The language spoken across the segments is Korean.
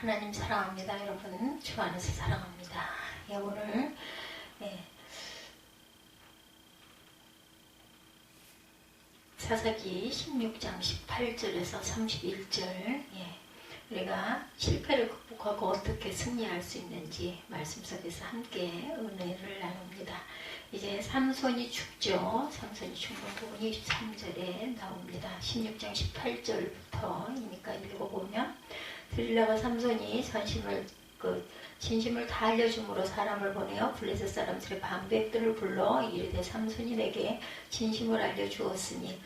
하나님 사랑합니다. 여러분 주 안에서 사랑합니다. 오늘 사사기 16장 18절에서 31절 우리가 실패를 극복하고 어떻게 승리할 수 있는지 말씀 속에서 함께 은혜를 나눕니다. 이제 삼손이 죽죠. 삼손이 죽는 부분이 23절에 나옵니다. 16장 18절부터이니까 읽어보면 들릴라가 삼손이 진심을 다 알려줌으로 사람을 보내어 블레셋 사람들의 방백들을 불러 이르되 삼손이 내게 진심을 알려주었으니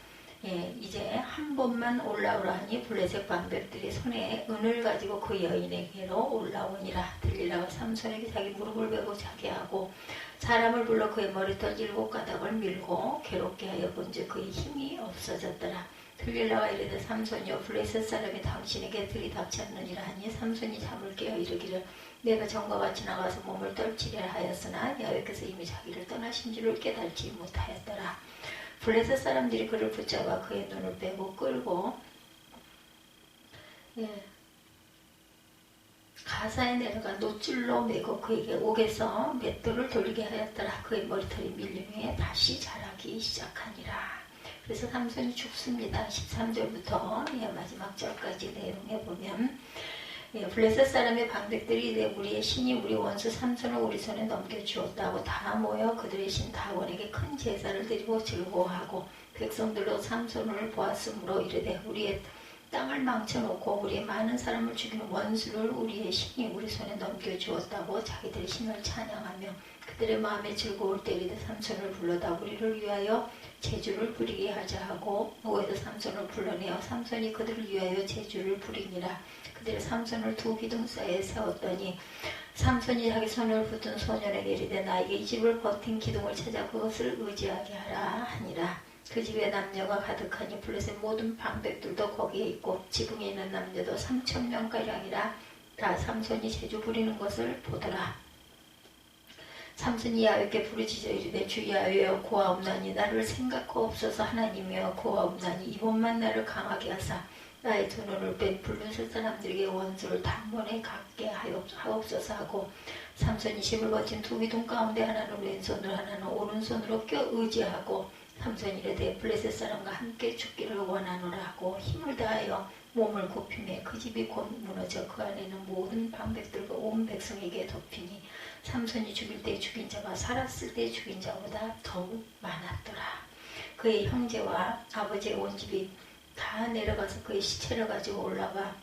이제 한 번만 올라오라 하니 블레셋 방백들이 손에 은을 가지고 그 여인에게로 올라오니라. 들릴라가 삼손에게 자기 무릎을 베고 자게 하고 사람을 불러 그의 머리털 7가닥을 밀고 괴롭게 하여 본즉 그의 힘이 없어졌더라. 들릴라가 이르되 삼손이여 블레셋 사람이 당신에게 들이닥쳤느니라 하니 삼손이 잠을 깨어 이르기를 내가 전과 같이 나가서 몸을 떨치려 하였으나 여호와께서 이미 자기를 떠나신 줄을 깨달지 못하였더라. 블레셋 사람들이 그를 붙잡아 그의 눈을 빼고 끌고 가사에 내려가 노줄로 매고 그에게 옥에서 맷돌을 돌리게 하였더라. 그의 머리털이 밀린 후에 다시 자라기 시작하니라. 그래서 삼손이 죽습니다. 13절부터 마지막 절까지 내용해 보면 블레셋 사람의 방백들이 우리의 신이 우리 원수 삼손을 우리 손에 넘겨주었다고 다 모여 그들의 신 다곤에게 큰 제사를 드리고 즐거워하고 백성들도 삼손을 보았으므로 이르되 우리의 땅을 망쳐놓고 우리의 많은 사람을 죽이는 원수를 우리의 신이 우리 손에 넘겨주었다고 자기들의 신을 찬양하며 그들의 마음에 즐거울 때 이르되 삼손을 불러다 우리를 위하여 제주를 부리게 하자 하고 오에서 삼손을 불러내어 삼손이 그들을 위하여 제주를 부리니라. 그들의 삼손을 두 기둥 사이에 세웠더니 삼손이 자기 손을 붙든 소년에게 이르되 나에게 이 집을 버틴 기둥을 찾아 그것을 의지하게 하라 하니라. 그 집에 남녀가 가득하니 블레셋 모든 방백들도 거기에 있고 지붕에 있는 남녀도 3,000명가량이라 다 삼손이 제주 부리는 것을 보더라. 삼손이 야훼께 부르짖어 이르되 주 야훼여 고아옵나니 나를 생각하옵소서. 하나님이여 고아옵나니 이번만 나를 강하게 하사 나의 두 눈을 뺀 블레셋 사람들에게 원수를 단번에 갖게 하옵소서 하고 삼손이 집을 버틴 두 기둥 가운데 하나는 왼손으로 하나는 오른손으로 껴 의지하고 삼손이 이르되 블레셋 사람과 함께 죽기를 원하노라 하고 힘을 다하여 몸을 굽히매 그 집이 곧 무너져 그 안에는 모든 방백들과 온 백성에게 덮이니 삼손이 죽일 때 죽인 자가 살았을 때 죽인 자보다 더욱 많았더라. 그의 형제와 아버지의 온 집이 다 내려가서 그의 시체를 가지고 올라가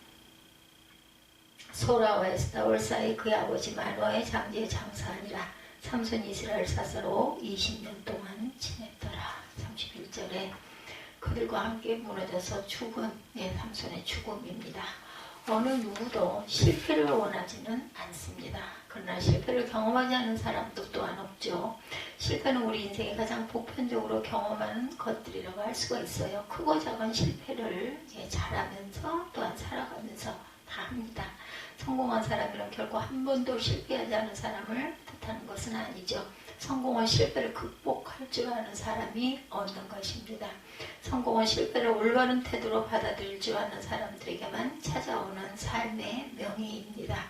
소라와 에스타올 사이 그의 아버지 마노아의 장제에 장사하니라. 삼손이 이스라엘 사사로 20년 동안 지냈더라. 31절에 그들과 함께 무너져서 죽은 삼손의 죽음입니다. 어느 누구도 실패를 원하지는 않습니다. 그러나 실패를 경험하지 않은 사람도 또한 없죠. 실패는 우리 인생에 가장 보편적으로 경험하는 것들이라고 할 수가 있어요. 크고 작은 실패를 잘하면서 또한 살아가면서 다 합니다. 성공한 사람이란 결코 한 번도 실패하지 않은 사람을 뜻하는 것은 아니죠. 성공한 실패를 극복할 줄 아는 사람이 얻는 것입니다. 성공한 실패를 올바른 태도로 받아들일 줄 아는 사람들에게만 찾아오는 삶의 명예입니다.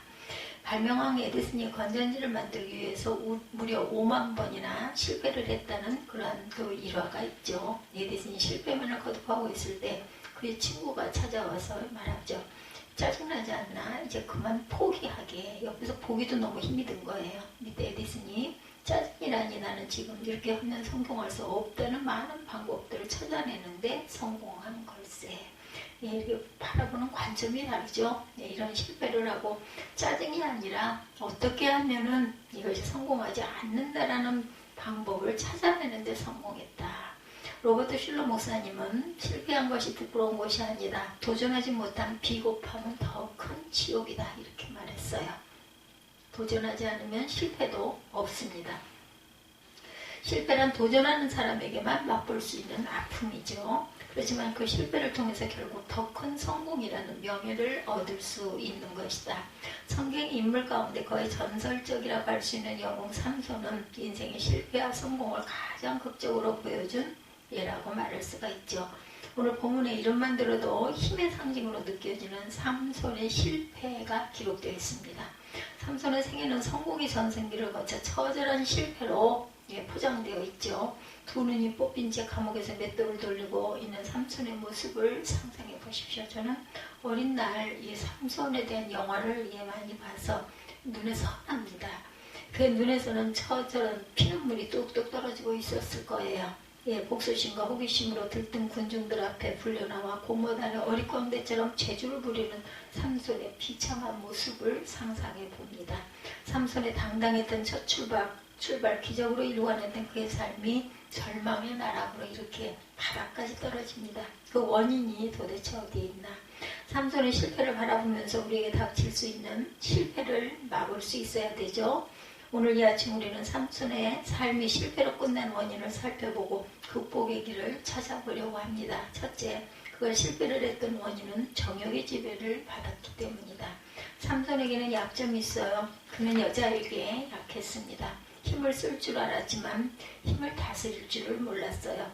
발명왕 에디슨이 건전지를 만들기 위해서 무려 5만 번이나 실패를 했다는 그러한 일화가 있죠. 에디슨이 실패만을 거듭하고 있을 때 그의 친구가 찾아와서 말하죠. 짜증나지 않나? 이제 그만 포기하게. 옆에서 보기도 너무 힘이 든 거예요. 밑에 에디슨이 짜증이라니 나는 지금 이렇게 하면 성공할 수 없다는 많은 방법들을 찾아내는데 성공한 걸세. 이렇게 바라보는 관점이 다르죠. 이런 실패를 하고 짜증이 아니라 어떻게 하면은 이것이 성공하지 않는다라는 방법을 찾아내는데 성공했다. 로버트 슐러 목사님은 실패한 것이 부끄러운 것이 아니다. 도전하지 못한 비겁함은 더 큰 지옥이다. 이렇게 말했어요. 도전하지 않으면 실패도 없습니다. 실패란 도전하는 사람에게만 맛볼 수 있는 아픔이죠. 그렇지만 그 실패를 통해서 결국 더 큰 성공이라는 명예를 얻을 수 있는 것이다. 성경 인물 가운데 거의 전설적이라고 할 수 있는 영웅 삼손은 인생의 실패와 성공을 가장 극적으로 보여준 예라고 말할 수가 있죠. 오늘 본문의 이름만 들어도 힘의 상징으로 느껴지는 삼손의 실패가 기록되어 있습니다. 삼손의 생애는 성공의 전생기를 거쳐 처절한 실패로 포장되어 있죠. 두 눈이 뽑힌 채 감옥에서 맷돌을 돌리고 있는 삼손의 모습을 상상해 보십시오. 저는 어린 날 이 삼손에 대한 영화를 많이 봐서 눈에 선합니다. 그 눈에서는 처절한 피눈물이 뚝뚝 떨어지고 있었을 거예요. 복수심과 호기심으로 들뜬 군중들 앞에 불려나와 고모단의 어릿광대처럼 재주를 부리는 삼손의 비참한 모습을 상상해 봅니다. 삼손의 당당했던 첫 출발 기적으로 이루어냈던 그의 삶이 절망의 나락으로 이렇게 바닥까지 떨어집니다. 그 원인이 도대체 어디에 있나? 삼손의 실패를 바라보면서 우리에게 닥칠 수 있는 실패를 막을 수 있어야 되죠. 오늘 이 아침 우리는 삼손의 삶이 실패로 끝난 원인을 살펴보고 극복의 길을 찾아보려고 합니다. 첫째, 그가 실패를 했던 원인은 정욕의 지배를 받았기 때문이다. 삼손에게는 약점이 있어요. 그는 여자에게 약했습니다. 힘을 쓸 줄 알았지만 힘을 다스릴 줄을 몰랐어요.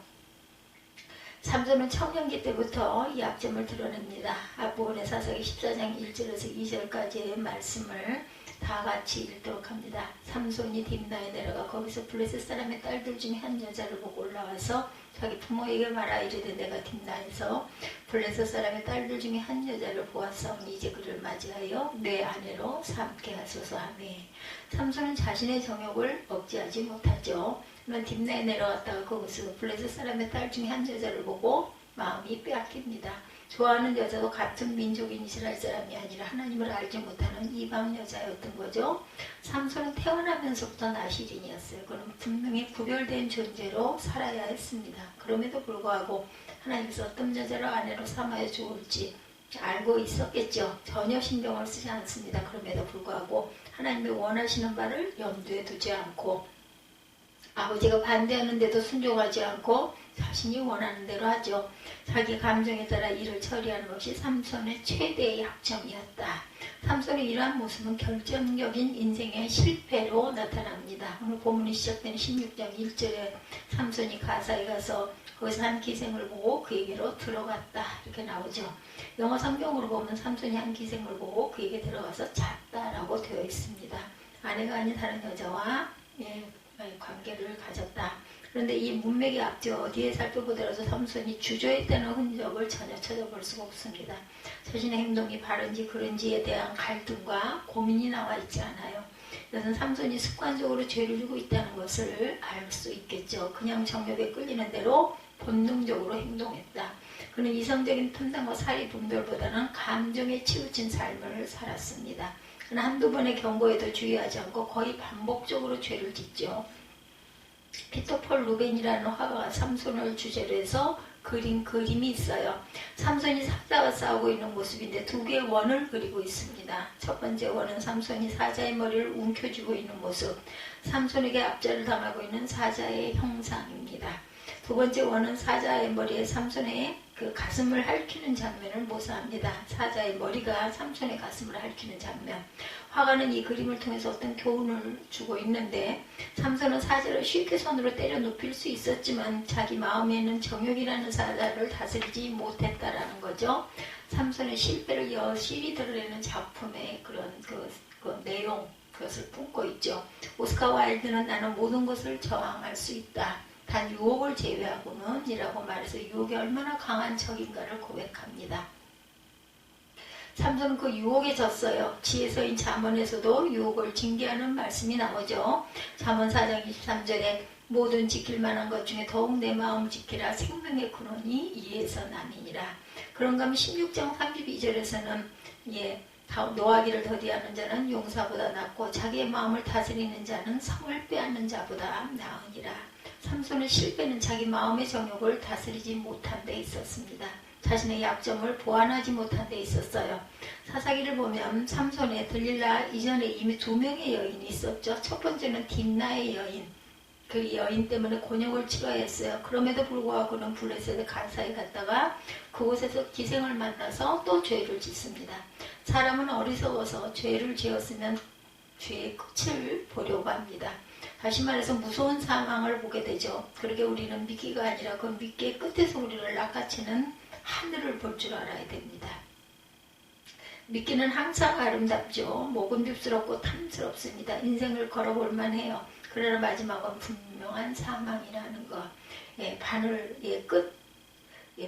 삼손은 청년기 때부터 이 약점을 드러냅니다. 앞부분의 사사기 14장 1절에서 2절까지의 말씀을 다 같이 읽도록 합니다. 삼손이 딥나에 내려가 거기서 블레셋 사람의 딸들 중에 한 여자를 보고 올라와서 자기 부모에게 말하 이르되 내가 딥나에서 블레셋 사람의 딸들 중에 한 여자를 보았사오니 이제 그를 맞이하여 내 아내로 삼게 하소서 하며 삼손은 자신의 정욕을 억제하지 못하죠. 그는 딥나에 내려갔다가 거기서 블레셋 사람의 딸 중에 한 여자를 보고 마음이 빼앗깁니다. 좋아하는 여자도 같은 민족인 이스라엘 사람이 아니라 하나님을 알지 못하는 이방 여자였던 거죠. 삼손은 태어나면서부터 나시린이었어요. 그는 분명히 구별된 존재로 살아야 했습니다. 그럼에도 불구하고 하나님께서 어떤 여자를 아내로 삼아야 좋을지 알고 있었겠죠. 전혀 신경을 쓰지 않습니다. 그럼에도 불구하고 하나님이 원하시는 바를 염두에 두지 않고 아버지가 반대하는데도 순종하지 않고 자신이 원하는 대로 하죠. 자기 감정에 따라 일을 처리하는 것이 삼손의 최대의 약점이었다. 삼손의 이러한 모습은 결정적인 인생의 실패로 나타납니다. 오늘 본문이 시작되는 16장 1절에 삼손이 가사에 가서 거기서 한 기생을 보고 그에게로 들어갔다 이렇게 나오죠. 영어 성경으로 보면 삼손이 한 기생을 보고 그에게 들어가서 잤다라고 되어 있습니다. 아내가 아닌 다른 여자와 관계를 가졌다. 그런데 이 문맥의 앞뒤 어디에 살펴보더라도 삼손이 주저했다는 흔적을 전혀 찾아볼 수가 없습니다. 자신의 행동이 바른지 그른지에 대한 갈등과 고민이 나와 있지 않아요. 이것은 삼손이 습관적으로 죄를 지고 있다는 것을 알 수 있겠죠. 그냥 정욕에 끌리는 대로 본능적으로 행동했다. 그는 이성적인 판단과 사리 분별보다는 감정에 치우친 삶을 살았습니다. 그는 한두 번의 경고에도 주의하지 않고 거의 반복적으로 죄를 짓죠. 피터 폴 루벤이라는 화가가 삼손을 주제로 해서 그린 그림이 있어요. 삼손이 사자와 싸우고 있는 모습인데 두 개의 원을 그리고 있습니다. 첫 번째 원은 삼손이 사자의 머리를 움켜쥐고 있는 모습, 삼손에게 압제를 당하고 있는 사자의 형상입니다. 두 번째 원은 사자의 머리에 삼손의 그 가슴을 핥히는 장면을 묘사합니다. 사자의 머리가 삼손의 가슴을 핥히는 장면. 화가는 이 그림을 통해서 어떤 교훈을 주고 있는데 삼손은 사자를 쉽게 손으로 때려 눕힐 수 있었지만 자기 마음에는 정욕이라는 사자를 다스리지 못했다라는 거죠. 삼손의 실패를 여실히 드러내는 작품의 그런 그 내용, 그것을 품고 있죠. 오스카 와일드는 나는 모든 것을 저항할 수 있다. 단 유혹을 제외하고는 이라고 말해서 유혹이 얼마나 강한 적인가를 고백합니다. 삼손은 그 유혹에 졌어요. 지혜서인 잠언에서도 유혹을 징계하는 말씀이 나오죠. 잠언 4장 23절에 모든 지킬 만한 것 중에 더욱 내 마음 지키라 생명의 근원이 이에서 남이니라. 그런가 하면 16장 32절에서는 노하기를 더디하는 자는 용사보다 낫고 자기의 마음을 다스리는 자는 성을 빼앗는 자보다 나으니라. 삼손의 실패는 자기 마음의 정욕을 다스리지 못한 데 있었습니다. 자신의 약점을 보완하지 못한 데 있었어요. 사사기를 보면 삼손에 들릴라 이전에 이미 두 명의 여인이 있었죠. 첫 번째는 딥나의 여인. 그 여인 때문에 곤욕을 치러야 했어요. 그럼에도 불구하고 그는 블레셋의 가사에 갔다가 그곳에서 기생을 만나서 또 죄를 짓습니다. 사람은 어리석어서 죄를 지었으면 죄의 끝을 보려고 합니다. 다시 말해서 무서운 상황을 보게 되죠. 그러게 우리는 미끼가 아니라 그 미끼의 끝에서 우리를 낚아채는 하늘을 볼 줄 알아야 됩니다. 믿기는 항상 아름답죠. 목은 휩스럽고 탐스럽습니다. 인생을 걸어볼 만해요. 그러나 마지막은 분명한 사망이라는 것.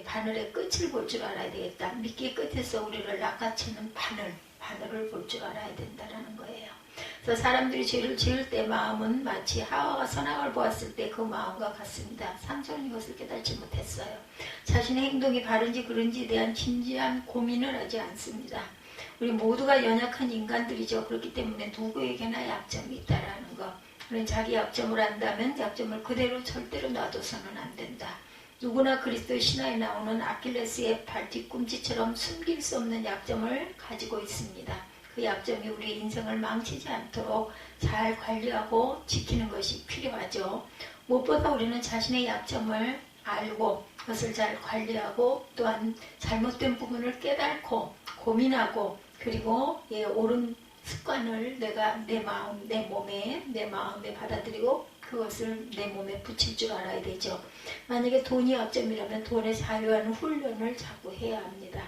바늘의 끝을 볼 줄 알아야 되겠다. 미끼의 끝에서 우리를 낚아채는 바늘을 볼 줄 알아야 된다는 거예요. 그래서 사람들이 죄를 지을 때 마음은 마치 하와가 선악을 보았을 때 그 마음과 같습니다. 삼손은 이것을 깨닫지 못했어요. 자신의 행동이 바른지 그른지에 대한 진지한 고민을 하지 않습니다. 우리 모두가 연약한 인간들이죠. 그렇기 때문에 누구에게나 약점이 있다라는 것. 우리는 자기 약점을 안다면 약점을 그대로 절대로 놔둬서는 안 된다. 누구나 그리스도의 신화에 나오는 아킬레스의 발 뒤꿈치처럼 숨길 수 없는 약점을 가지고 있습니다. 그 약점이 우리의 인생을 망치지 않도록 잘 관리하고 지키는 것이 필요하죠. 무엇보다 우리는 자신의 약점을 알고 그것을 잘 관리하고 또한 잘못된 부분을 깨닫고 고민하고 그리고 옳은 습관을 내가 내 마음에 받아들이고 그것을 내 몸에 붙일 줄 알아야 되죠. 만약에 돈이 약점이라면 돈에 자유하는 훈련을 자꾸 해야 합니다.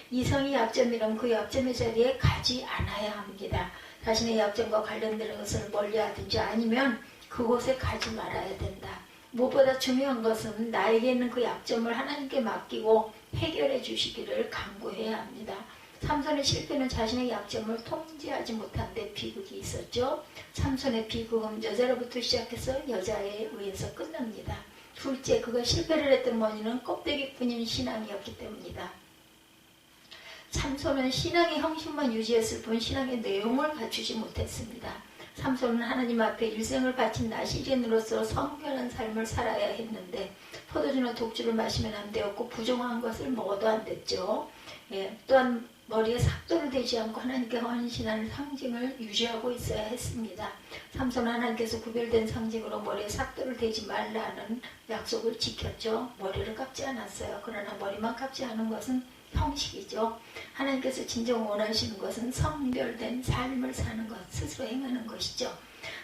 이성이 약점이라면 그 약점의 자리에 가지 않아야 합니다. 자신의 약점과 관련되는 것을 멀리하든지 아니면 그곳에 가지 말아야 된다. 무엇보다 중요한 것은 나에게 있는 그 약점을 하나님께 맡기고 해결해 주시기를 간구해야 합니다. 삼손의 실패는 자신의 약점을 통제하지 못한 데 비극이 있었죠. 삼손의 비극은 여자로부터 시작해서 여자에 의해서 끝납니다. 둘째, 그가 실패를 했던 원인은 껍데기뿐인 신앙이었기 때문이다. 삼손은 신앙의 형식만 유지했을 뿐 신앙의 내용을 갖추지 못했습니다. 삼손은 하나님 앞에 일생을 바친 나시린으로서 성결한 삶을 살아야 했는데 포도주나 독주를 마시면 안 되었고 부정한 것을 먹어도 안 됐죠. 또한 머리에 삭도를 대지 않고 하나님께 헌신하는 상징을 유지하고 있어야 했습니다. 삼손은 하나님께서 구별된 상징으로 머리에 삭도를 대지 말라는 약속을 지켰죠. 머리를 깎지 않았어요. 그러나 머리만 깎지 않은 것은 형식이죠. 하나님께서 진정 원하시는 것은 성별된 삶을 사는 것, 스스로 행하는 것이죠.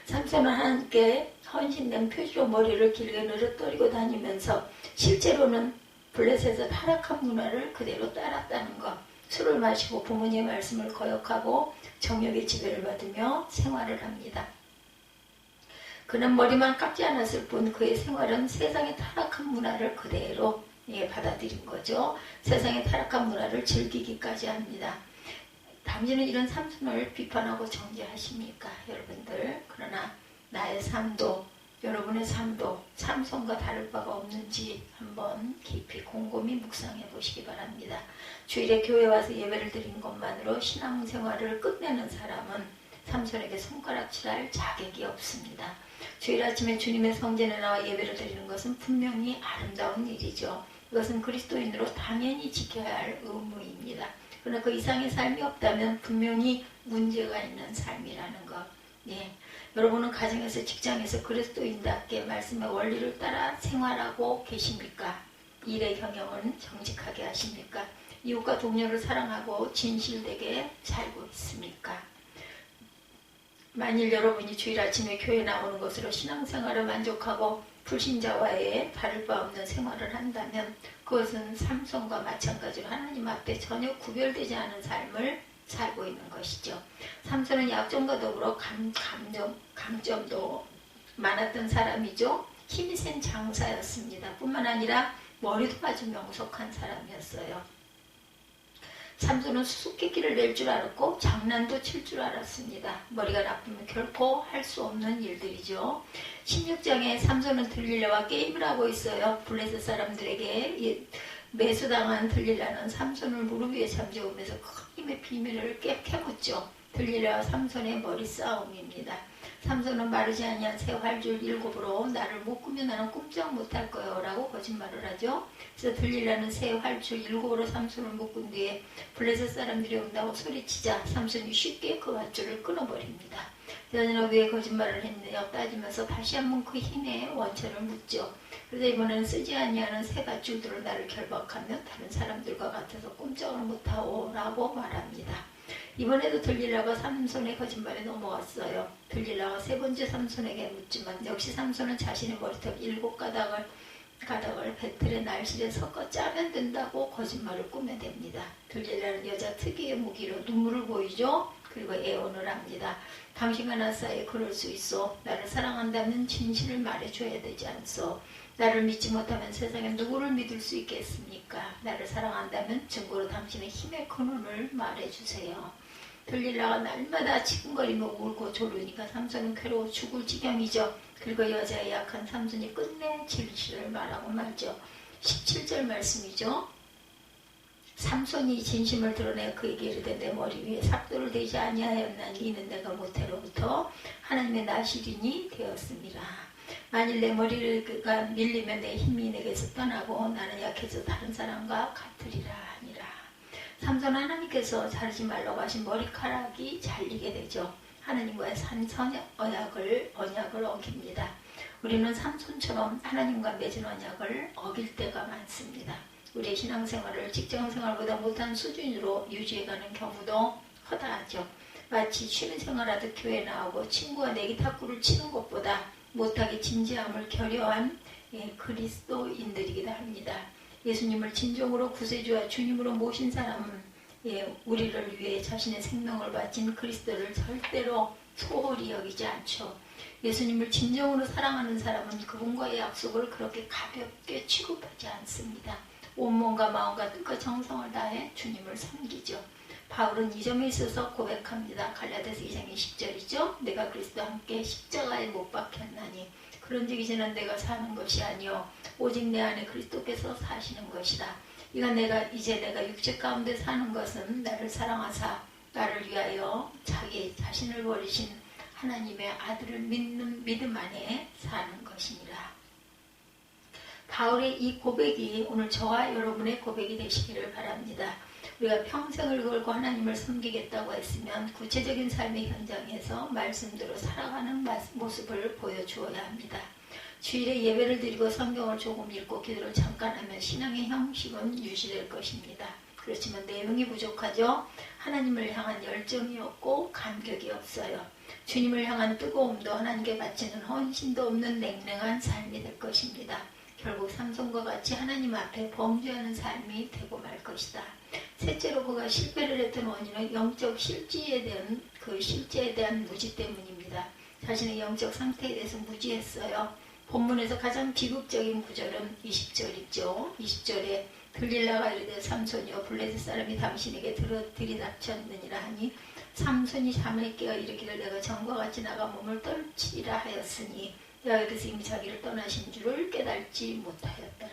삼손은 하나님께 헌신된 표지로 머리를 길게 늘어뜨리고 다니면서 실제로는 블레셋의 타락한 문화를 그대로 따랐다는 것. 술을 마시고 부모님의 말씀을 거역하고 정욕의 지배를 받으며 생활을 합니다. 그는 머리만 깎지 않았을 뿐 그의 생활은 세상의 타락한 문화를 그대로 받아들인 거죠. 세상의 타락한 문화를 즐기기까지 합니다. 당신은 이런 삼손을 비판하고 정죄하십니까? 여러분들. 그러나 나의 삶도 여러분의 삶도 삼손과 다를 바가 없는지 한번 깊이 곰곰이 묵상해 보시기 바랍니다. 주일에 교회 와서 예배를 드린 것만으로 신앙생활을 끝내는 사람은 삼손에게 손가락질할 자격이 없습니다. 주일 아침에 주님의 성전에 나와 예배를 드리는 것은 분명히 아름다운 일이죠. 이것은 그리스도인으로 당연히 지켜야 할 의무입니다. 그러나 그 이상의 삶이 없다면 분명히 문제가 있는 삶이라는 것. 여러분은 가정에서 직장에서 그리스도인답게 말씀의 원리를 따라 생활하고 계십니까? 일의 경영은 정직하게 하십니까? 이웃과 동료를 사랑하고 진실되게 살고 있습니까? 만일 여러분이 주일 아침에 교회 나오는 것으로 신앙생활을 만족하고 불신자와의 다를 바 없는 생활을 한다면 그것은 삼손과 마찬가지로 하나님 앞에 전혀 구별되지 않은 삶을 살고 있는 것이죠. 삼손은 약점과 더불어 강점도 많았던 사람이죠. 힘이 센 장사였습니다. 뿐만 아니라 머리도 아주 명석한 사람이었어요. 삼손은 수수께끼를 낼 줄 알았고 장난도 칠 줄 알았습니다. 머리가 나쁘면 결코 할 수 없는 일들이죠. 16장에 삼손은 들릴라와 게임을 하고 있어요. 블레셋 사람들에게 매수당한 들릴라는 삼손을 무릎 위에 잠재우면서 큰 힘의 비밀을 깨묻죠. 들릴라와 삼손의 머리 싸움입니다. 삼손은 마르지 아니한 새 활줄 7으로 나를 묶으면 나는 꼼짝 못할 거요 라고 거짓말을 하죠. 그래서 들릴라는 새 활줄 7으로 삼손을 묶은 뒤에 블레셋 사람들이 온다고 소리치자 삼손이 쉽게 그 활줄을 끊어버립니다. 여자는 왜 거짓말을 했느냐 따지면서 다시 한번 그 힘의 원천을 묻죠. 그래서 이번에는 쓰지 아니하는 새 밧줄들로 나를 결박하면 다른 사람들과 같아서 꼼짝을 못하오 라고 말합니다. 이번에도 들릴라가 삼손의 거짓말에 넘어갔어요. 들릴라가 세 번째 삼손에게 묻지만 역시 삼손은 자신의 머리털 7가닥을 가닥을 배틀의 날실에 섞어 짜면 된다고 거짓말을 꾸며댑니다. 들릴라는 여자 특유의 무기로 눈물을 보이죠. 그리고 애원을 합니다. 당신과 나 사이에 그럴 수 있어. 나를 사랑한다면 진실을 말해줘야 되지 않소. 나를 믿지 못하면 세상에 누구를 믿을 수 있겠습니까? 나를 사랑한다면 증거로 당신의 힘의 근원을 말해주세요. 들릴라가 날마다 치근거리며 울고 졸으니까 삼손은 괴로워 죽을 지경이죠. 그리고 여자의 약한 삼손이 끝내 진실을 말하고 말죠. 17절 말씀이죠. 삼손이 진심을 드러내 그에게 이르되 내 머리 위에 삭도를 대지 아니하였나니 이는 내가 모태로부터 하나님의 나시린이 되었습니다. 만일 내 머리가 밀리면 내 힘이 내게서 떠나고 나는 약해져 다른 사람과 같으리라 하니라. 삼손 하나님께서 자르지 말라고 하신 머리카락이 잘리게 되죠. 하나님과의 언약을 어깁니다. 우리는 삼손처럼 하나님과 맺은 언약을 어길 때가 많습니다. 우리의 신앙생활을 직장생활보다 못한 수준으로 유지해가는 경우도 허다하죠. 마치 취미생활하듯 교회 나오고 친구와 내기 탁구를 치는 것보다 못하게 진지함을 결여한 그리스도인들이기도 합니다. 예수님을 진정으로 구세주와 주님으로 모신 사람은 우리를 위해 자신의 생명을 바친 그리스도를 절대로 소홀히 여기지 않죠. 예수님을 진정으로 사랑하는 사람은 그분과의 약속을 그렇게 가볍게 취급하지 않습니다. 온몸과 마음과 뜻과 정성을 다해 주님을 섬기죠. 바울은 이 점에 있어서 고백합니다. 갈라디아서 2장 20절이죠. 내가 그리스도와 함께 십자가에 못 박혔나니 그런즉 이제는 내가 사는 것이 아니요 오직 내 안에 그리스도께서 사시는 것이다. 이제 내가 육체 가운데 사는 것은 나를 사랑하사 나를 위하여 자기 자신을 버리신 하나님의 아들을 믿는 믿음 안에 사는 것이니라. 바울의 이 고백이 오늘 저와 여러분의 고백이 되시기를 바랍니다. 우리가 평생을 걸고 하나님을 섬기겠다고 했으면 구체적인 삶의 현장에서 말씀대로 살아가는 모습을 보여주어야 합니다. 주일에 예배를 드리고 성경을 조금 읽고 기도를 잠깐 하면 신앙의 형식은 유지될 것입니다. 그렇지만 내용이 부족하죠. 하나님을 향한 열정이 없고 감격이 없어요. 주님을 향한 뜨거움도 하나님께 바치는 헌신도 없는 냉랭한 삶이 될 것입니다. 결국 삼손과 같이 하나님 앞에 범죄하는 삶이 되고 말 것이다. 셋째로 그가 실패를 했던 원인은 영적 실제에 대한 무지 때문입니다. 자신의 영적 상태에 대해서 무지했어요. 본문에서 가장 비극적인 구절은 20절이죠. 20절에 들릴라가 이르되 삼손이여 블레셋 사람이 당신에게 들이닥쳤느니라 하니 삼손이 잠을 깨어 이르기를 내가 전과 같이 나가 몸을 떨치리라 하였으니 여호와께서 이미 자기를 떠나신 줄을 깨달지 못하였더라.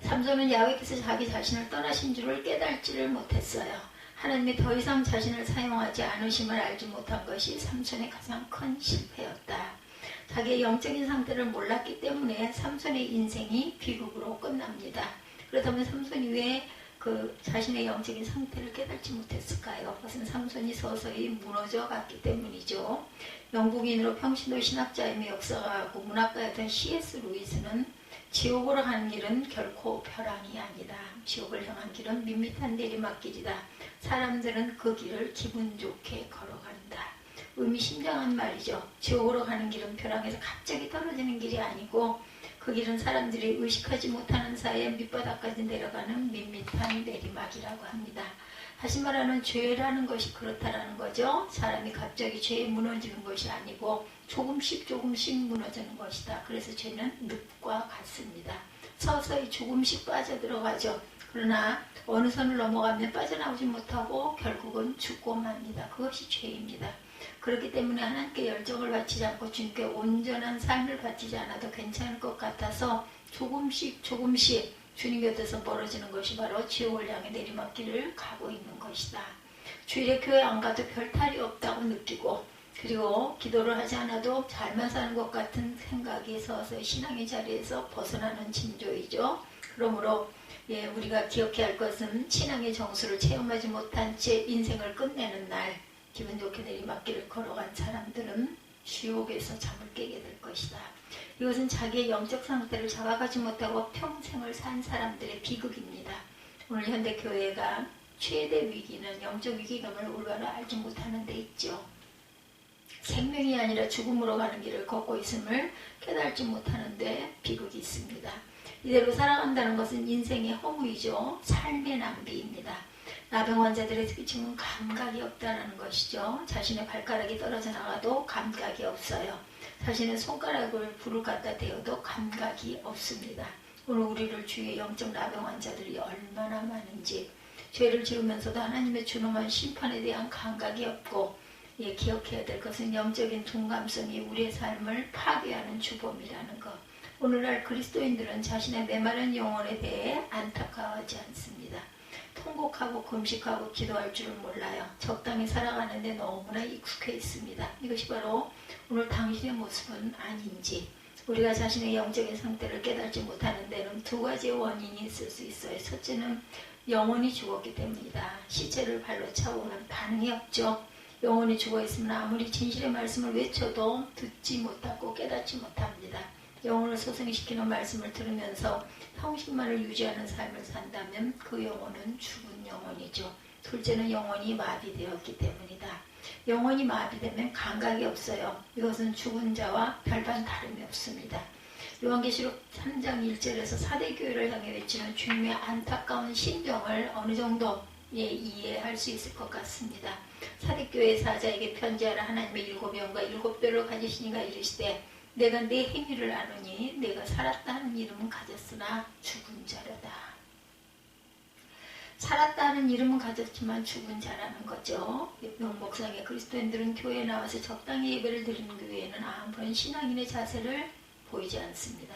삼손은 야훼께서 자기 자신을 떠나신 줄을 깨달지를 못했어요. 하나님이 더 이상 자신을 사용하지 않으심을 알지 못한 것이 삼손의 가장 큰 실패였다. 자기의 영적인 상태를 몰랐기 때문에 삼손의 인생이 비극으로 끝납니다. 그렇다면 삼손이 왜 자신의 영적인 상태를 깨닫지 못했을까요? 그것은 삼손이 서서히 무너져 갔기 때문이죠. 영국인으로 평신도 신학자이며 역사가하고 문학가였던 C.S. 루이스는 지옥으로 가는 길은 결코 벼랑이 아니다. 지옥을 향한 길은 밋밋한 내리막길이다. 사람들은 그 길을 기분 좋게 걸어간다. 의미심장한 말이죠. 지옥으로 가는 길은 벼랑에서 갑자기 떨어지는 길이 아니고 그 길은 사람들이 의식하지 못하는 사이에 밑바닥까지 내려가는 밋밋한 내리막이라고 합니다. 다시 말하면 죄라는 것이 그렇다라는 거죠. 사람이 갑자기 죄에 무너지는 것이 아니고 조금씩 무너지는 것이다. 그래서 죄는 늪과 같습니다. 서서히 조금씩 빠져들어가죠. 그러나 어느 선을 넘어가면 빠져나오지 못하고 결국은 죽고 맙니다. 그것이 죄입니다. 그렇기 때문에 하나님께 열정을 바치지 않고 주님께 온전한 삶을 바치지 않아도 괜찮을 것 같아서 조금씩 주님 곁에서 멀어지는 것이 바로 지옥을 향해 내리막길을 가고 있는 것이다. 주일에 교회 안 가도 별 탈이 없다고 느끼고 그리고 기도를 하지 않아도 잘만 사는 것 같은 생각이 서서 신앙의 자리에서 벗어나는 징조이죠. 그러므로 우리가 기억해야 할 것은 신앙의 정수를 체험하지 못한 채 인생을 끝내는 날 기분 좋게 내리막길을 걸어간 사람들은 지옥에서 잠을 깨게 될 것이다. 이것은 자기의 영적 상태를 잡아가지 못하고 평생을 산 사람들의 비극입니다. 오늘 현대교회가 최대 위기는 영적 위기감을 올바로 알지 못하는 데 있죠. 생명이 아니라 죽음으로 가는 길을 걷고 있음을 깨달지 못하는데 비극이 있습니다. 이대로 살아간다는 것은 인생의 허무이죠. 삶의 낭비입니다. 나병 환자들의 특징은 감각이 없다는 것이죠. 자신의 발가락이 떨어져 나가도 감각이 없어요. 자신의 손가락을 불을 갖다 대어도 감각이 없습니다. 오늘 우리를 주위에 영적 나병 환자들이 얼마나 많은지, 죄를 지으면서도 하나님의 준엄한 심판에 대한 감각이 없고, 기억해야 될 것은 영적인 둔감성이 우리의 삶을 파괴하는 주범이라는 것. 오늘날 그리스도인들은 자신의 메마른 영혼에 대해 안타까워하지 않습니다. 통곡하고 금식하고 기도할 줄을 몰라요. 적당히 살아가는데 너무나 익숙해 있습니다. 이것이 바로 오늘 당신의 모습은 아닌지, 우리가 자신의 영적인 상태를 깨닫지 못하는 데는 두 가지의 원인이 있을 수 있어요. 첫째는 영혼이 죽었기 때문이다. 시체를 발로 차고는 반응이 없죠. 영혼이 죽어있으면 아무리 진실의 말씀을 외쳐도 듣지 못하고 깨닫지 못합니다. 영혼을 소생시키는 말씀을 들으면서 성신만을 유지하는 삶을 산다면 그 영혼은 죽은 영혼이죠. 둘째는 영혼이 마비되었기 때문이다. 영혼이 마비되면 감각이 없어요. 이것은 죽은 자와 별반 다름이 없습니다. 요한계시록 3장 1절에서 사대교회를 향해 외치는 주님의 안타까운 심정을 어느 정도 이해할 수 있을 것 같습니다. 사대교회 사자에게 편지하라. 하나님의 7영과 7뼈를 가지시니가 이르시되 내가 내 행위를 아노니 내가 살았다 하는 이름은 가졌으나 죽은 자로다. 살았다 하는 이름은 가졌지만 죽은 자라는 거죠. 명목상의 그리스도인들은 교회에 나와서 적당히 예배를 드리는 교회에는 아무런 신앙인의 자세를 보이지 않습니다.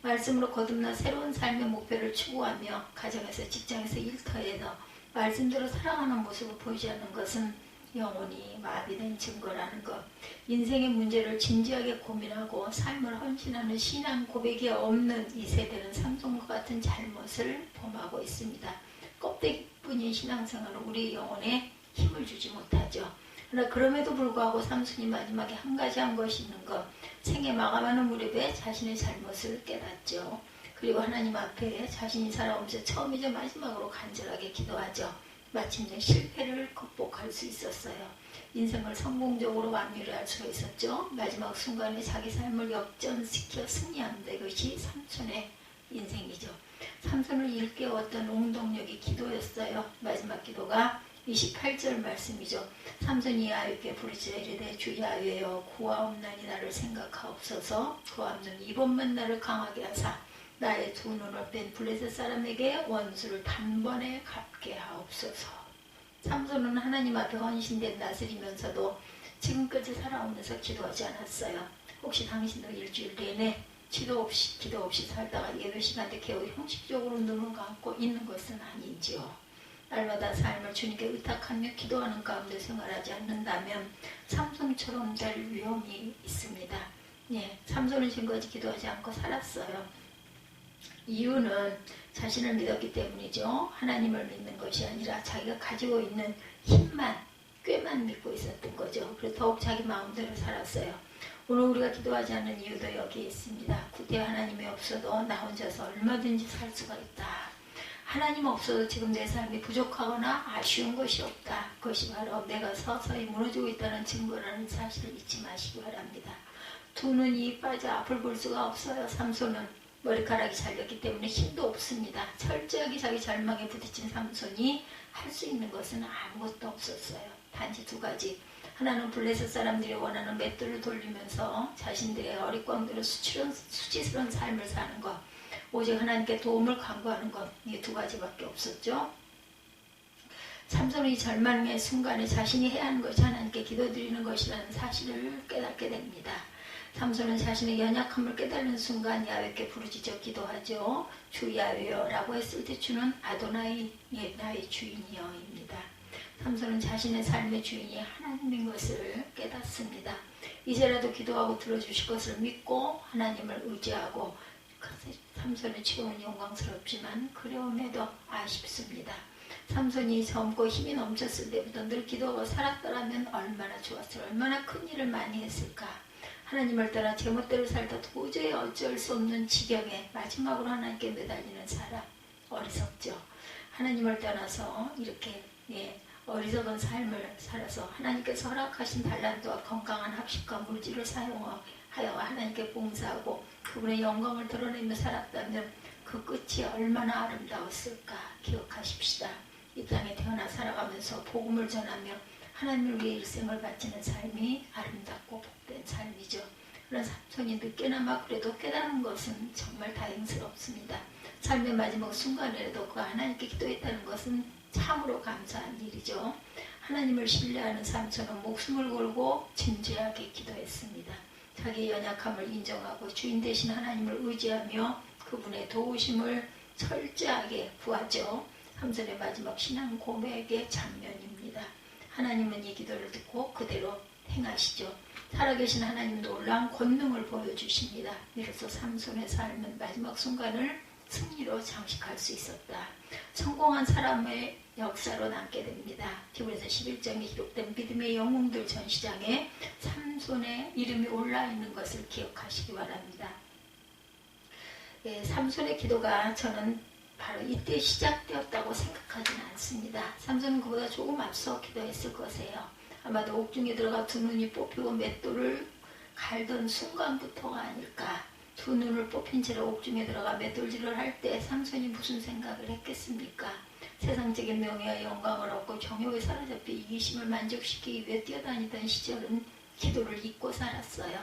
말씀으로 거듭나 새로운 삶의 목표를 추구하며 가정에서 직장에서 일터에서 말씀대로 살아가는 모습을 보이지 않는 것은 영혼이 마비된 증거라는 것. 인생의 문제를 진지하게 고민하고 삶을 헌신하는 신앙 고백이 없는 이 세대는 삼손과 같은 잘못을 범하고 있습니다. 껍데기뿐인 신앙생활은 우리 영혼에 힘을 주지 못하죠. 그러나 그럼에도 불구하고 삼손이 마지막에 한 가지 한 것이 있는 것. 생애 마감하는 무렵에 자신의 잘못을 깨닫죠. 그리고 하나님 앞에 자신이 살아오면서 처음이자 마지막으로 간절하게 기도하죠. 마침내 실패를 극복할 수 있었어요. 인생을 성공적으로 마무리할 수가 있었죠. 마지막 순간에 자기 삶을 역전시켜 승리한다. 이것이 삼손의 인생이죠. 삼손을 일깨웠던 원동력이 기도였어요. 마지막 기도가 28절 말씀이죠. 삼손이 야훼께 부르짖어 이르되 주 야훼여 구하옵나니 나를 생각하옵소서. 구하옵는 이번만 나를 강하게 하사 나의 두 눈을 뺀 블레셋 사람에게 원수를 단번에 갚게 하옵소서. 삼손은 하나님 앞에 헌신된 다스리면서도 지금까지 살아오면서 기도하지 않았어요. 혹시 당신도 일주일 내내 기도 없이 살다가 예배 시간 때 겨우 형식적으로 눈을 감고 있는 것은 아닌지요. 날마다 삶을 주님께 의탁하며 기도하는 가운데 생활하지 않는다면 삼손처럼 될 위험이 있습니다. 삼손은 지금까지 기도하지 않고 살았어요. 이유는 자신을 믿었기 때문이죠. 하나님을 믿는 것이 아니라 자기가 가지고 있는 힘만, 꾀만 믿고 있었던 거죠. 그래서 더욱 자기 마음대로 살았어요. 오늘 우리가 기도하지 않는 이유도 여기에 있습니다. 구태 하나님이 없어도 나 혼자서 얼마든지 살 수가 있다. 하나님 없어도 지금 내 삶이 부족하거나 아쉬운 것이 없다. 그것이 바로 내가 서서히 무너지고 있다는 증거라는 사실을 잊지 마시기 바랍니다. 두 눈이 빠져 앞을 볼 수가 없어요. 삼손은 머리카락이 잘렸기 때문에 힘도 없습니다. 철저하게 자기 절망에 부딪힌 삼손이 할 수 있는 것은 아무것도 없었어요. 단지 두 가지. 하나는 블레셋 사람들이 원하는 맷돌을 돌리면서 자신들의 어릿광대로 수치스러운 삶을 사는 것. 오직 하나님께 도움을 간구하는 것. 이 두 가지밖에 없었죠. 삼손이 절망의 순간에 자신이 해야 하는 것이 하나님께 기도드리는 것이라는 사실을 깨닫게 됩니다. 삼손은 자신의 연약함을 깨달는 순간 야훼께 부르짖어 기도하죠. 주 야훼여 라고 했을 때 주는 아도나이 나의 주인이여입니다. 삼손은 자신의 삶의 주인이 하나님인 것을 깨닫습니다. 이제라도 기도하고 들어주실 것을 믿고 하나님을 의지하고 삼손의 치고는 영광스럽지만 그리움에도 아쉽습니다. 삼손이 젊고 힘이 넘쳤을 때부터 늘 기도하고 살았더라면 얼마나 좋았을까. 얼마나 큰 일을 많이 했을까. 하나님을 따라 제멋대로 살다 도저히 어쩔 수 없는 지경에 마지막으로 하나님께 매달리는 사람. 어리석죠. 하나님을 떠나서 이렇게 어리석은 삶을 살아서 하나님께서 허락하신 달란트와 건강한 학식과 물질을 사용하여 하나님께 봉사하고 그분의 영광을 드러내며 살았다면 그 끝이 얼마나 아름다웠을까 기억하십시다. 이 땅에 태어나 살아가면서 복음을 전하며 하나님을 위해 일생을 바치는 삶이 아름답고 복된 삶이죠. 그런 삼손이 늦게나마 그래도 깨달은 것은 정말 다행스럽습니다. 삶의 마지막 순간에라도 그가 하나님께 기도했다는 것은 참으로 감사한 일이죠. 하나님을 신뢰하는 삼손은 목숨을 걸고 진지하게 기도했습니다. 자기의 연약함을 인정하고 주인 되신 하나님을 의지하며 그분의 도우심을 철저하게 구하죠. 삼손의 마지막 신앙 고백의 장면입니다. 하나님은 이 기도를 듣고 그대로 행하시죠. 살아계신 하나님 놀라운 권능을 보여주십니다. 이로써 삼손의 삶은 마지막 순간을 승리로 장식할 수 있었다. 성공한 사람의 역사로 남게 됩니다. 히브리서 11장에 기록된 믿음의 영웅들 전시장에 삼손의 이름이 올라있는 것을 기억하시기 바랍니다. 삼손의 기도가 저는 바로 이때 시작되었다고 생각하지는 않습니다. 삼손은 그보다 조금 앞서 기도했을 것이에요. 아마도 옥중에 들어가 두 눈이 뽑히고 맷돌을 갈던 순간부터가 아닐까. 두 눈을 뽑힌 채로 옥중에 들어가 맷돌질을 할 때 삼손이 무슨 생각을 했겠습니까? 세상적인 명예와 영광을 얻고 정욕에 사로잡혀 이기심을 만족시키기 위해 뛰어다니던 시절은 기도를 잊고 살았어요.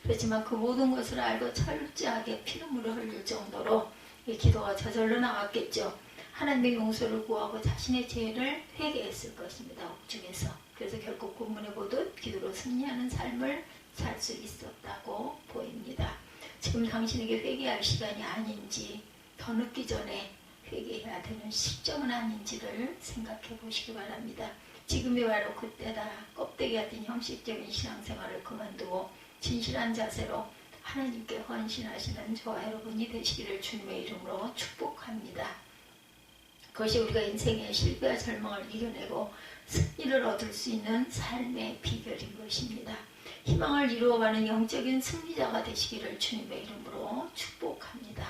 그렇지만 그 모든 것을 알고 철저하게 피눈물을 흘릴 정도로 이 기도가 저절로 나왔겠죠. 하나님의 용서를 구하고 자신의 죄를 회개했을 것입니다. 옥중에서. 그래서 결국 본문에 보듯 기도로 승리하는 삶을 살 수 있었다고 보입니다. 지금 당신에게 회개할 시간이 아닌지 더 늦기 전에 회개해야 되는 시점은 아닌지를 생각해 보시기 바랍니다. 지금이 바로 그때다. 껍데기 같은 형식적인 신앙생활을 그만두고 진실한 자세로 하나님께 헌신하시는 저와 여러분이 되시기를 주님의 이름으로 축복합니다. 그것이 우리가 인생의 실패와 절망을 이겨내고 승리를 얻을 수 있는 삶의 비결인 것입니다. 희망을 이루어가는 영적인 승리자가 되시기를 주님의 이름으로 축복합니다.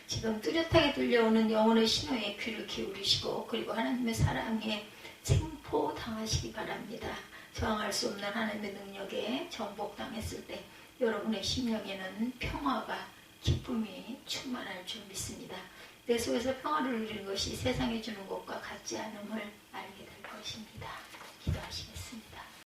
지금 뚜렷하게 들려오는 영혼의 신호에 귀를 기울이시고 그리고 하나님의 사랑에 생포당하시기 바랍니다. 저항할 수 없는 하나님의 능력에 정복당했을 때 여러분의 심령에는 평화가 기쁨이 충만할 줄 믿습니다. 내 속에서 평화를 누리는 것이 세상에 주는 것과 같지 않음을 알게 될 것입니다. 기도하시겠습니다.